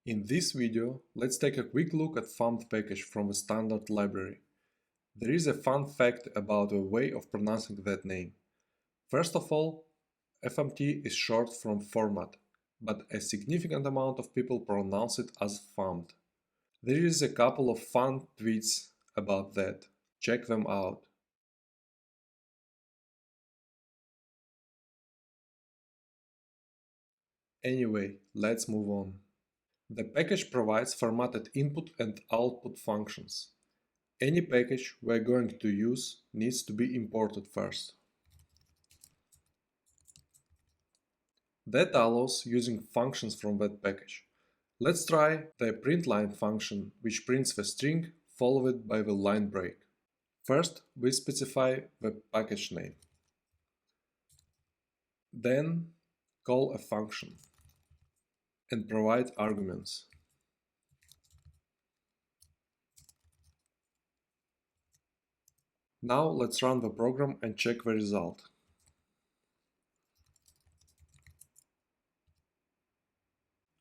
In this video, let's take a quick look at FAMT package from a standard library. There is a fun fact about a way of pronouncing that name. First of all, FMT is short from format, but a significant amount of people pronounce it as FAMT. There is a couple of fun tweets about that. Check them out. Anyway, let's move on. The package provides formatted input and output functions. Any package we're going to use needs to be imported first. That allows using functions from that package. Let's try the printline function, which prints the string followed by the line break. First, we specify the package name. Then, call a function and provide arguments. Now let's run the program and check the result.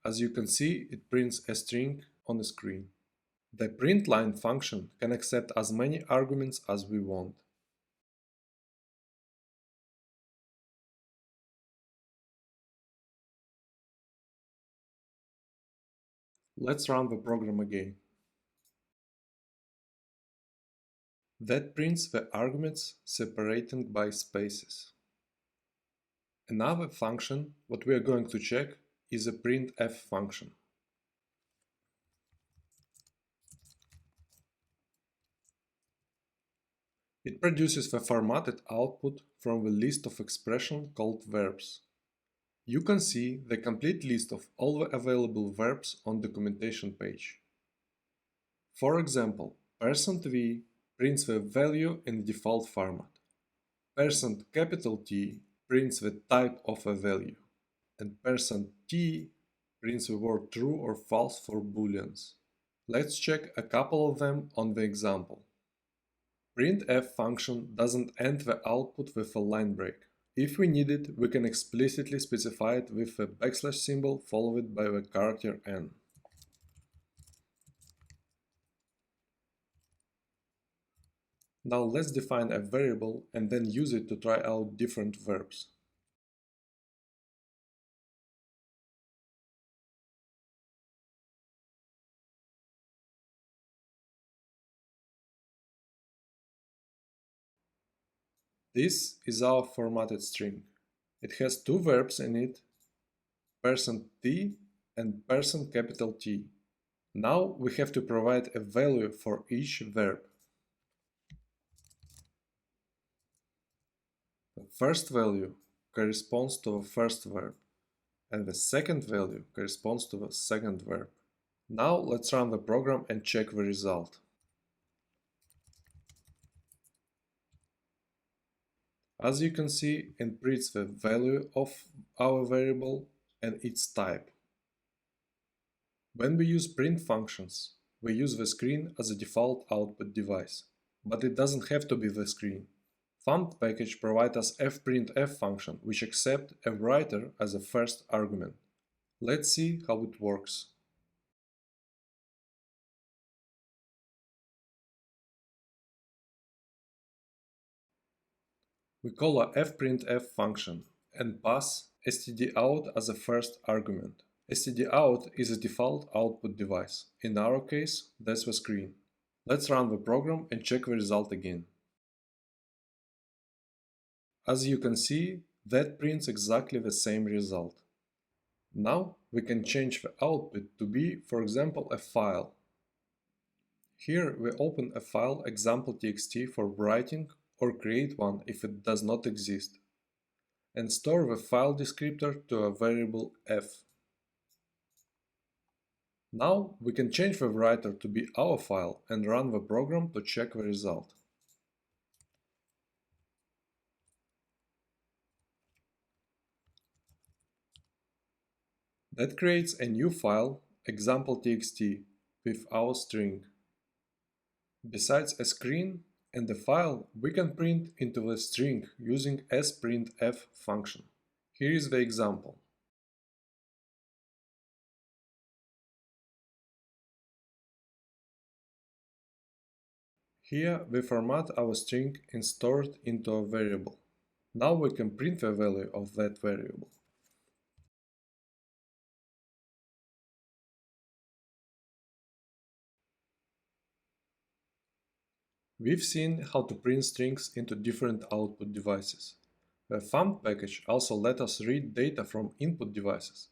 As you can see, it prints a string on the screen. The printline function can accept as many arguments as we want. Let's run the program again. That prints the arguments separating by spaces. Another function, what we are going to check, is a printf function. It produces the formatted output from the list of expressions called verbs. You can see the complete list of all the available verbs on the documentation page. For example, %v prints the value in default format. $T prints the type of a value. And %t prints the word true or false for booleans. Let's check a couple of them on the example. Printf function doesn't end the output with a line break. If we need it, we can explicitly specify it with a backslash symbol followed by the character n. Now let's define a variable and then use it to try out different verbs. This is our formatted string. It has two verbs in it, %t and $T. Now we have to provide a value for each verb. The first value corresponds to the first verb, and the second value corresponds to the second verb. Now let's run the program and check the result. As you can see, it prints the value of our variable and its type. When we use print functions, we use the screen as a default output device, but it doesn't have to be the screen. FAMT package provides us fprintf function, which accepts a writer as a first argument. Let's see how it works. We call a fprintf function and pass stdout as a first argument. Stdout is a default output device. In our case, that's the screen. Let's run the program and check the result again. As you can see, that prints exactly the same result. Now we can change the output to be, for example, a file. Here we open a file example.txt for writing or create one if it does not exist, and store the file descriptor to a variable f. Now we can change the writer to be our file and run the program to check the result. That creates a new file, example.txt, with our string. Besides a screen and the file, we can print into the string using sprintf function. Here is the example. Here we format our string and store it into a variable. Now we can print the value of that variable. We've seen how to print strings into different output devices. The FAMT package also lets us read data from input devices.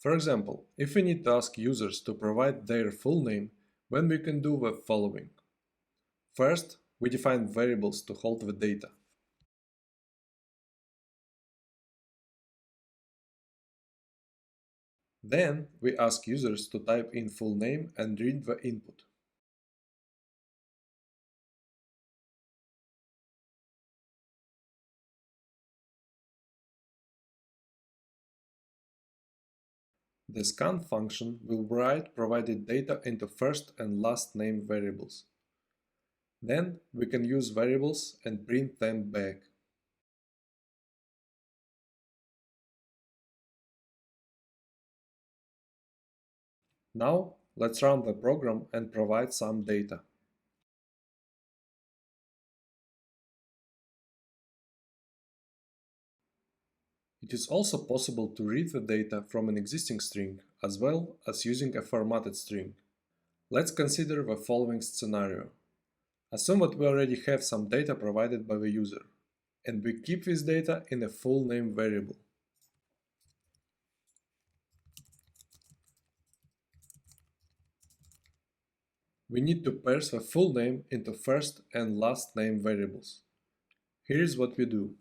For example, if we need to ask users to provide their full name, then we can do the following. First, we define variables to hold the data. Then, we ask users to type in full name and read the input. The scan function will write provided data into first and last name variables. Then we can use variables and print them back. Now let's run the program and provide some data. It is also possible to read the data from an existing string as well as using a formatted string. Let's consider the following scenario. Assume that we already have some data provided by the user, and we keep this data in a full name variable. We need to parse the full name into first and last name variables. Here is what we do.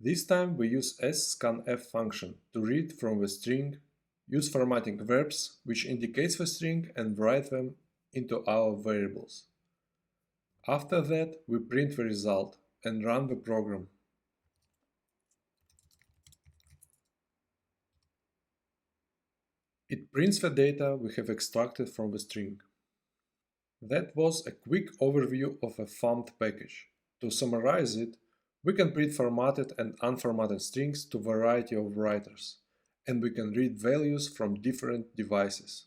This time we use scanf function to read from the string, use formatting verbs which indicates the string and write them into our variables. After that we print the result and run the program. It prints the data we have extracted from the string. That was a quick overview of a FAMT package. To summarize it, we can print formatted and unformatted strings to a variety of writers, and we can read values from different devices.